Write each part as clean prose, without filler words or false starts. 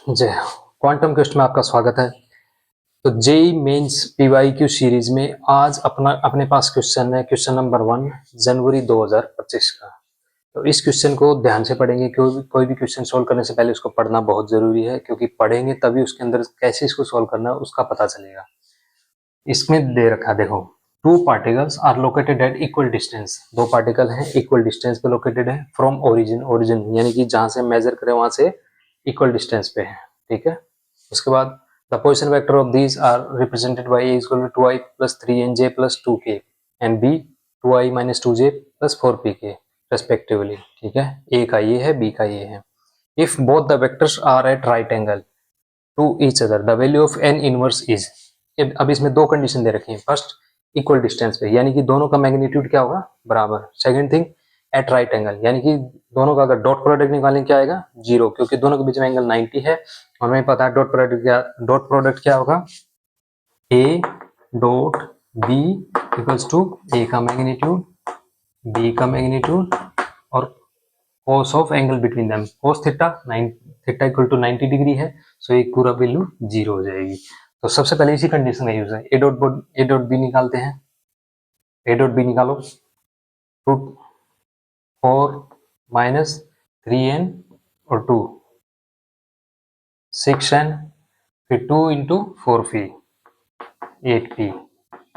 जय quantum question में आपका स्वागत है। तो जेई मेंस पीवाईक्यू सीरीज में आज अपने पास क्वेश्चन है, क्वेश्चन नंबर 1 जनवरी 2025 का। तो इस क्वेश्चन को ध्यान से पढ़ेंगे, क्योंकि कोई भी क्वेश्चन सोल्व करने से पहले उसको पढ़ना बहुत जरूरी है, क्योंकि पढ़ेंगे तभी उसके अंदर कैसे इसको सोल्व करना है उसका पता चलेगा। इसमें दे रखा देखो, two particles are located at equal distance. दो पार्टिकल हैं इक्वल डिस्टेंस पे लोकेटेड है फ्रॉम ओरिजिन यानी कि जहां से मेजर करें वहां से इक्वल डिस्टेंस पे है, ठीक है। उसके बाद the position vector of these are represented by a equal to 2i plus 3nj plus 2k and b 2i minus 2j plus 4pk respectively, ठीक है। a का ये है, b का ये है। If both the vectors are at right angle to each other the value of n inverse is. अब इसमें दो कंडीशन दे रखी है। फर्स्ट, इक्वल डिस्टेंस पे यानी कि दोनों का मैग्नीट्यूड क्या होगा, बराबर। Second thing, at right angle यानी कि दोनों का अगर डॉट प्रोडक्ट निकालें क्या आएगा, 0, क्योंकि दोनों के बीच में एंगल 90 है और हमें पता है डॉट प्रोडक्ट क्या होगा, a dot b equals to a का मैग्नीट्यूड b का मैग्नीट्यूड और cos of angle between them cos theta theta equal to 90 degree है, सो एक पूरा वैल्यू 0 हो जाएगी। तो सबसे पहले इसी कंडीशन का यूज है। ए डॉट बी निकालते हैं। ए डॉट बी निकालो, रूट 4 माइनस 3n और 2 6n फिर 2 इंटू 4p 8p,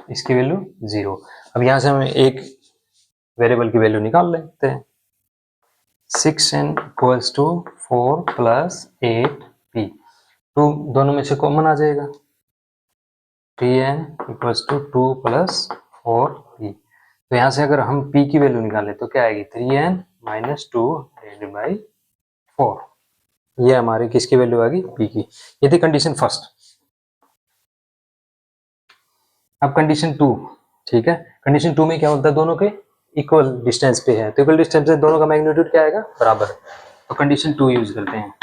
इसकी वैल्यू 0। अब यहां से हम एक वेरिएबल की वैल्यू निकाल लेते हैं। 6n equals to 4 plus 8p, 2 दोनों में से कॉमन आ जाएगा। 3n equals to 2 plus 4p। तो यहाँ से अगर हम p की वैल्यू निकालें तो क्या आएगी, 3n माइनस 2 डिवाइडेड बाई 4। ये हमारी किसकी वैल्यू आ गई, p की। ये थी कंडीशन फर्स्ट। अब कंडीशन 2, ठीक है। कंडीशन 2 में क्या होता है, दोनों के इक्वल डिस्टेंस पे है, तो इक्वल डिस्टेंस से दोनों का मैग्नीट्यूड क्या आएगा, बराबर। तो कंडीशन 2 यूज करते हैं,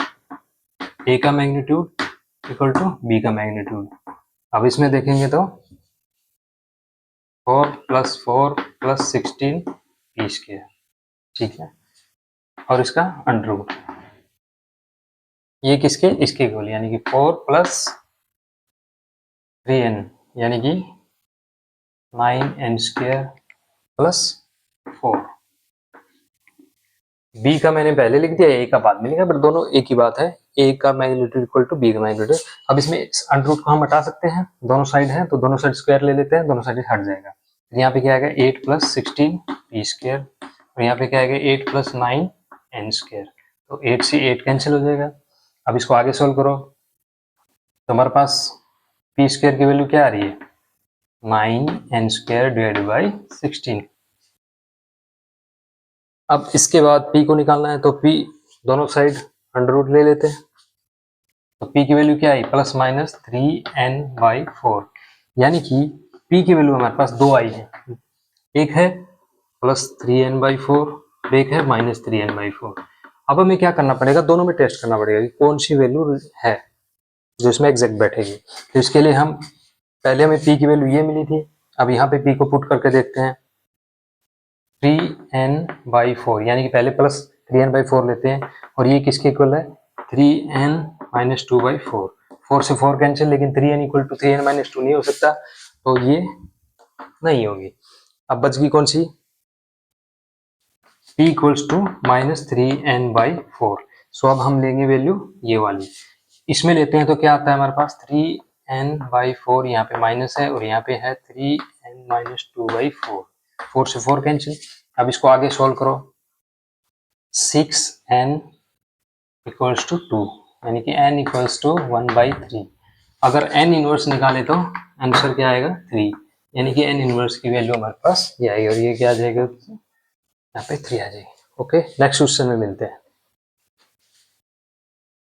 a का मैग्नीट्यूड इक्वल टू b का मैग्नीट्यूड। अब इसमें देखेंगे तो 4 प्लस 16 p स्क्वायर, ठीक है, और इसका अंडर रूट, ये किसके, इसके इक्वल यानी कि 4 प्लस 3n यानी कि 9n स्क्वायर प्लस 4। b का मैंने पहले लिख दिया, a का बाद में लिखा, पर दोनों एक ही बात है। a का मैग्नीट्यूड इक्वल टू b का मैग्नीट्यूड। अब इसमें अंडर रूट को हम हटा सकते हैं, दोनों साइड है तो दोनों साइड स्क्वायर ले लेते हैं, दोनों साइड हट जाएगा। यहाँ पे क्या आएगा, 8 प्लस 16 p स्क्वायर और यहाँ पे क्या आएगा 8 प्लस 9 n स्क्वायर। तो 8 से 8 कैंसिल हो जाएगा। अब इसको आगे सोल्व करो तो हमारे पास p स्क्वायर की वैल्यू क्या आ रही है, 9n स्क्वायर डिवाइडेड बाई 16। अब इसके बाद p को निकालना है, तो p दोनों साइड अंडर रूट ले लेते हैं। तो p की वैल्यू क्या आई, प्लस माइनस 3n बाई 4, यानी कि p की वैल्यू हमारे पास दो आई है, एक है प्लस 3n बाई 4, एक है माइनस 3n बाई 4। अब हमें क्या करना पड़ेगा, दोनों में टेस्ट करना पड़ेगा कि कौन सी वैल्यू है जो इसमें एग्जैक्ट बैठेगी। तो इसके लिए हम पहले हमें p की वैल्यू ये मिली थी, अब यहाँ पे p को पुट करके देखते हैं। 3n बाई 4 यानी कि पहले प्लस 3n बाई 4 लेते हैं और ये किसके इक्वल है, 3n माइनस 2 बाई 4। 4 से 4 कैंसिल, लेकिन 3n equal to 3n minus 2 नहीं हो सकता, तो ये नहीं होगी। अब बच गई कौन सी, p equals to minus 3n by 4। So अब हम लेंगे वैल्यू ये वाली, इसमें लेते हैं तो क्या आता है हमारे पास, 3n बाई 4, यहाँ पे माइनस है और यहाँ पे है 3n माइनस 2 बाई 4। 4 से 4 कैंसिल। अब इसको आगे सोल्व करो, 6n इक्वल्स टू 2 यानी कि n इक्वल्स टू 1 बाई 3। अगर n इनवर्स निकाले तो आंसर क्या आएगा, 3, यानी कि n इनवर्स की वैल्यू हमारे पास ये आएगी और ये क्या आ जाएगा, यहाँ पे 3 आ जाएगी। ओके, नेक्स्ट क्वेश्चन में मिलते हैं।